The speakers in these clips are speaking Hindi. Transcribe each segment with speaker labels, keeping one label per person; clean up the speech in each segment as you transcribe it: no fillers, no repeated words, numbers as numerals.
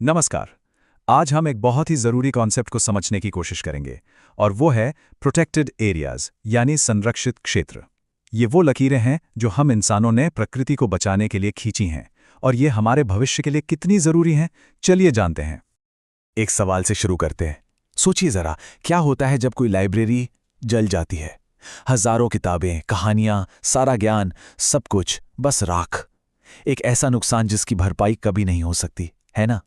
Speaker 1: नमस्कार। आज हम एक बहुत ही ज़रूरी कॉन्सेप्ट को समझने की कोशिश करेंगे और वो है प्रोटेक्टेड एरियाज यानी संरक्षित क्षेत्र। ये वो लकीरें हैं जो हम इंसानों ने प्रकृति को बचाने के लिए खींची हैं और ये हमारे भविष्य के लिए कितनी ज़रूरी हैं, चलिए जानते हैं। एक सवाल से शुरू करते हैं। सोचिए ज़रा, क्या होता है जब कोई लाइब्रेरी जल जाती है? हज़ारों किताबें, कहानियाँ, सारा ज्ञान, सब कुछ बस राख। एक ऐसा नुकसान जिसकी भरपाई कभी नहीं हो सकती, है ना?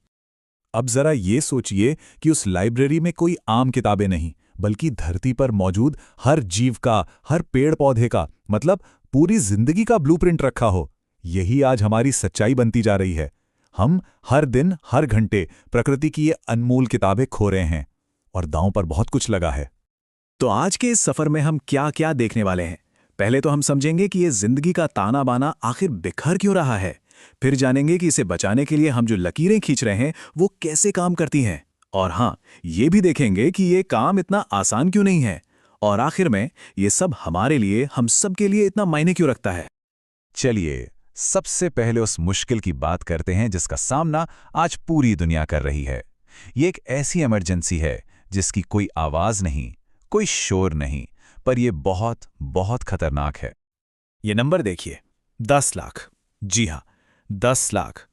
Speaker 2: अब जरा ये सोचिए कि उस लाइब्रेरी में कोई आम किताबें नहीं, बल्कि धरती पर मौजूद हर जीव का, हर पेड़ पौधे का, मतलब पूरी जिंदगी का ब्लूप्रिंट रखा हो। यही आज हमारी सच्चाई बनती जा रही है। हम हर दिन, हर घंटे प्रकृति की ये अनमोल किताबें खो रहे हैं और दांव पर बहुत कुछ लगा है।
Speaker 1: तो आज के इस सफर में हम क्या क्या देखने वाले हैं? पहले तो हम समझेंगे कि ये जिंदगी का ताना बाना आखिर बिखर क्यों रहा है। फिर जानेंगे कि इसे बचाने के लिए हम जो लकीरें खींच रहे हैं वो कैसे काम करती हैं। और हाँ, ये भी देखेंगे कि ये काम इतना आसान क्यों नहीं है। और आखिर में ये सब हमारे लिए, हम सब के लिए इतना मायने क्यों रखता है।
Speaker 2: चलिए, सबसे पहले उस मुश्किल की बात करते हैं जिसका सामना आज पूरी दुनिया कर रही है। ये एक ऐसी इमरजेंसी है जिसकी कोई आवाज नहीं, कोई शोर नहीं, पर यह बहुत बहुत खतरनाक है।
Speaker 1: ये नंबर देखिए, 10 लाख। जी हाँ, 10 लाख।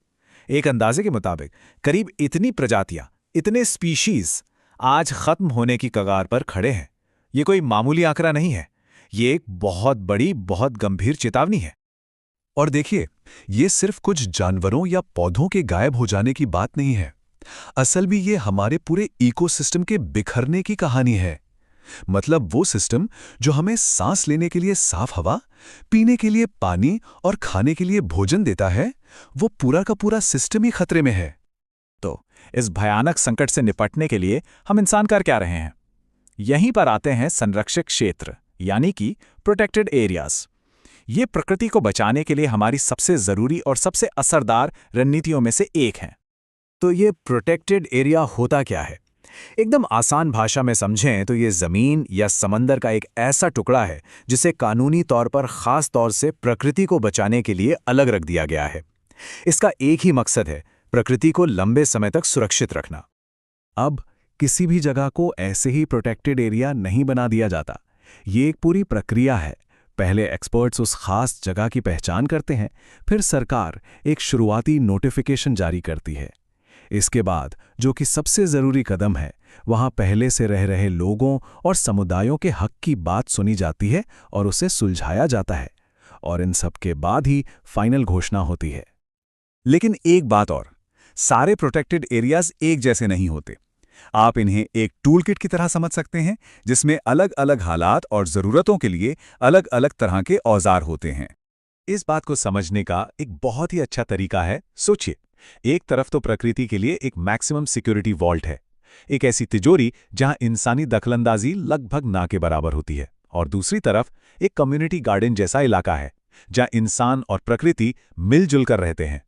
Speaker 1: एक अंदाजे के मुताबिक करीब इतनी प्रजातियां, इतने स्पीशीज आज खत्म होने की कगार पर खड़े हैं। ये कोई मामूली आंकड़ा नहीं है, ये एक बहुत बड़ी, बहुत गंभीर चेतावनी है।
Speaker 2: और देखिए, ये सिर्फ कुछ जानवरों या पौधों के गायब हो जाने की बात नहीं है। असल में ये हमारे पूरे इकोसिस्टम के बिखरने की कहानी है। मतलब वो सिस्टम जो हमें सांस लेने के लिए साफ हवा, पीने के लिए पानी और खाने के लिए भोजन देता है, वो पूरा का पूरा सिस्टम ही खतरे में है।
Speaker 1: तो इस भयानक संकट से निपटने के लिए हम इंसान कर क्या रहे हैं? यहीं पर आते हैं संरक्षित क्षेत्र, यानी कि प्रोटेक्टेड एरियाज। ये प्रकृति को बचाने के लिए हमारी सबसे जरूरी और सबसे असरदार रणनीतियों में से एक है। तो ये प्रोटेक्टेड एरिया होता क्या है? एकदम आसान भाषा में समझें तो ये जमीन या समंदर का एक ऐसा टुकड़ा है जिसे कानूनी तौर पर खास तौर से प्रकृति को बचाने के लिए अलग रख दिया गया है। इसका एक ही मकसद है, प्रकृति को लंबे समय तक सुरक्षित रखना। अब किसी भी जगह को ऐसे ही प्रोटेक्टेड एरिया नहीं बना दिया जाता। ये एक पूरी प्रक्रिया है। पहले एक्सपर्ट्स उस खास जगह की पहचान करते हैं, फिर सरकार एक शुरुआती नोटिफिकेशन जारी करती है। इसके बाद जो कि सबसे जरूरी कदम है, वहां पहले से रह रहे लोगों और समुदायों के हक की बात सुनी जाती है और उसे सुलझाया जाता है। और इन सब के बाद ही फाइनल घोषणा होती है।
Speaker 2: लेकिन एक बात और, सारे प्रोटेक्टेड एरियाज एक जैसे नहीं होते। आप इन्हें एक टूलकिट की तरह समझ सकते हैं जिसमें अलग अलग हालात और जरूरतों के लिए अलग अलग तरह के औजार होते हैं। इस बात को समझने का एक बहुत ही अच्छा तरीका है, सोचिए। एक तरफ तो प्रकृति के लिए एक मैक्सिमम सिक्योरिटी वॉल्ट है, एक ऐसी तिजोरी जहां इंसानी दखलंदाजी लगभग ना के बराबर होती है, और दूसरी तरफ एक कम्युनिटी गार्डन जैसा इलाका है जहां इंसान और प्रकृति मिलजुल कर रहते हैं।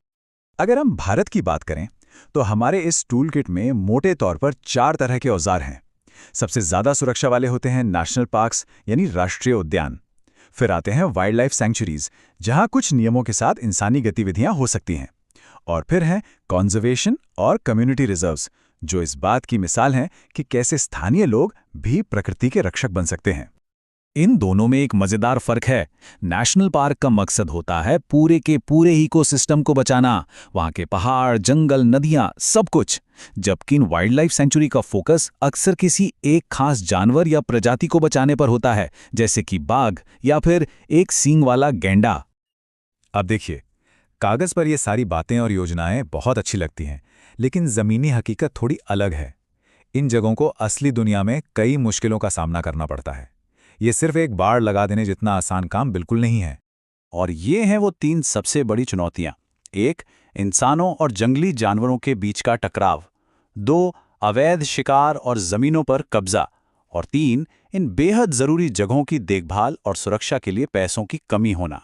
Speaker 2: अगर हम भारत की बात करें तो हमारे इस टूल किट में मोटे तौर पर 4 तरह के औजार हैं। सबसे ज्यादा सुरक्षा वाले होते हैं नेशनल पार्क्स यानी राष्ट्रीय उद्यान। फिर आते हैं वाइल्ड लाइफ सैंक्चुरीज, जहां कुछ नियमों के साथ इंसानी गतिविधियां हो सकती हैं। और फिर हैं कॉन्जर्वेशन और कम्युनिटी रिजर्व्स, जो इस बात की मिसाल हैं कि कैसे स्थानीय लोग भी प्रकृति के रक्षक बन सकते हैं।
Speaker 1: इन दोनों में एक मजेदार फर्क है। नेशनल पार्क का मकसद होता है पूरे के पूरे इकोसिस्टम को बचाना, वहां के पहाड़, जंगल, नदियां, सब कुछ। जबकि वाइल्ड लाइफ सेंचुरी का फोकस अक्सर किसी एक खास जानवर या प्रजाति को बचाने पर होता है, जैसे कि बाघ या फिर एक सींग वाला गैंडा।
Speaker 2: अब देखिए, कागज पर ये सारी बातें और योजनाएं बहुत अच्छी लगती हैं, लेकिन ज़मीनी हकीकत थोड़ी अलग है। इन जगहों को असली दुनिया में कई मुश्किलों का सामना करना पड़ता है। ये सिर्फ एक बाड़ लगा देने जितना आसान काम बिल्कुल नहीं है।
Speaker 1: और ये हैं वो 3 सबसे बड़ी चुनौतियां। 1, इंसानों और जंगली जानवरों के बीच का टकराव। 2, अवैध शिकार और जमीनों पर कब्जा। और 3, इन बेहद जरूरी जगहों की देखभाल और सुरक्षा के लिए पैसों की कमी होना।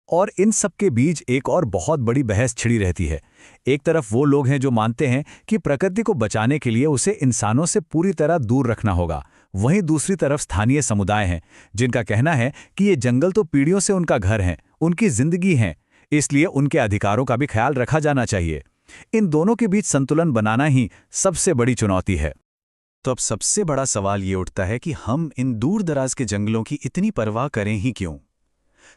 Speaker 2: और इन सब के बीच एक और बहुत बड़ी बहस छिड़ी रहती है। एक तरफ वो लोग हैं जो मानते हैं कि प्रकृति को बचाने के लिए उसे इंसानों से पूरी तरह दूर रखना होगा। वहीं दूसरी तरफ स्थानीय समुदाय हैं जिनका कहना है कि ये जंगल तो पीढ़ियों से उनका घर है, उनकी जिंदगी है, इसलिए उनके अधिकारों का भी ख्याल रखा जाना चाहिए। इन दोनों के बीच संतुलन बनाना ही सबसे बड़ी चुनौती है।
Speaker 1: तो अब सबसे बड़ा सवाल ये उठता है कि हम इन दूर दराज के जंगलों की इतनी परवाह करें ही क्यों?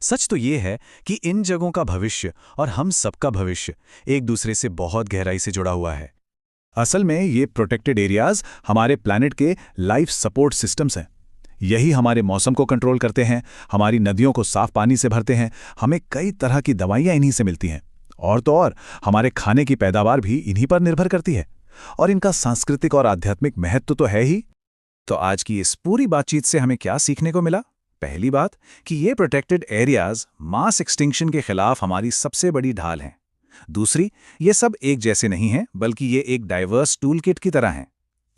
Speaker 1: सच तो ये है कि इन जगहों का भविष्य और हम सबका भविष्य एक दूसरे से बहुत गहराई से जुड़ा हुआ है।
Speaker 2: असल में ये प्रोटेक्टेड एरियाज हमारे प्लैनेट के लाइफ सपोर्ट सिस्टम्स हैं। यही हमारे मौसम को कंट्रोल करते हैं, हमारी नदियों को साफ पानी से भरते हैं, हमें कई तरह की दवाइयाँ इन्हीं से मिलती हैं। और तो और हमारे खाने की पैदावार भी इन्हीं पर निर्भर करती है। और इनका सांस्कृतिक और आध्यात्मिक महत्व तो है ही।
Speaker 1: तो आज की इस पूरी बातचीत से हमें क्या सीखने को मिला? पहली बात कि ये प्रोटेक्टेड एरियाज मास एक्सटिंक्शन के खिलाफ हमारी सबसे बड़ी ढाल हैं। दूसरी, ये सब एक जैसे नहीं हैं, बल्कि ये एक डाइवर्स टूलकिट की तरह हैं।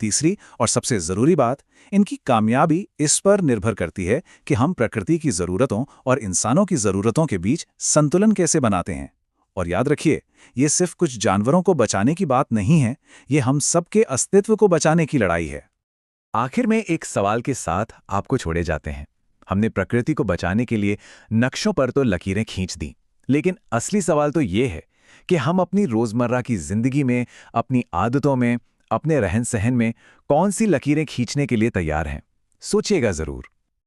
Speaker 1: तीसरी और सबसे ज़रूरी बात, इनकी कामयाबी इस पर निर्भर करती है कि हम प्रकृति की ज़रूरतों और इंसानों की ज़रूरतों के बीच संतुलन कैसे बनाते हैं। और याद रखिए, ये सिर्फ कुछ जानवरों को बचाने की बात नहीं है, ये हम सबके अस्तित्व को बचाने की लड़ाई है।
Speaker 2: आखिर में एक सवाल के साथ आपको छोड़े जाते हैं। हमने प्रकृति को बचाने के लिए नक्शों पर तो लकीरें खींच दी, लेकिन असली सवाल तो ये है कि हम अपनी रोजमर्रा की जिंदगी में, अपनी आदतों में, अपने रहन सहन में कौन सी लकीरें खींचने के लिए तैयार हैं। सोचिएगा जरूर।